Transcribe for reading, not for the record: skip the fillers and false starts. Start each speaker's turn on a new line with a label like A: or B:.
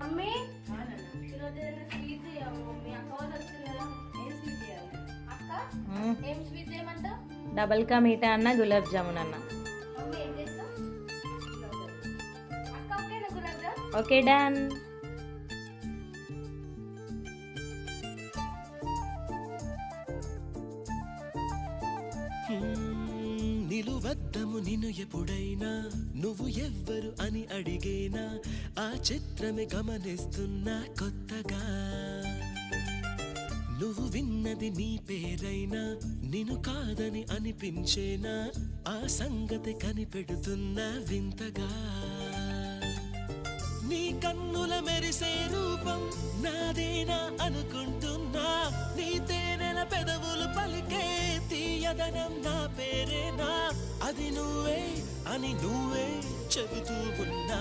A: Mummy ఈరోజు ఏదైనా sweet చేయము. మీ అక్క వాళ్ళు వచ్చింది కదా, ఏం స్వీట్ చేయాలి అక్క? ఏం స్వీట్ చేయమంటావు?
B: డబల్ కా మీఠా అన్న, గులాబ్ జామున్ అన్న.
A: మమ్మీ ఏం చేస్తావు? అక్క ఓకేనా గులాబ్ జామ్?
B: Okay done.
C: నిలువద్దము నిన్ను ఎప్పుడైనా నువ్వు ఎవ్వరు అని అడిగేనా ఆ చిత్రమే గమనిస్తున్నా కొత్తగా నువ్వు విన్నది నీ పేరైనా నిన్ను కాదని అనిపించేనా ఆ సంగతి కనిపెడుతున్నా వింతగా నీ కన్నుల మెరిసే రూపం నాదేనా అనుకుంటున్నా నీ తేనెల పెదవులు పలికే తీయదనం నా పేరేనా అది నువ్వే అని నువ్వే చెబుతూ ఉన్నా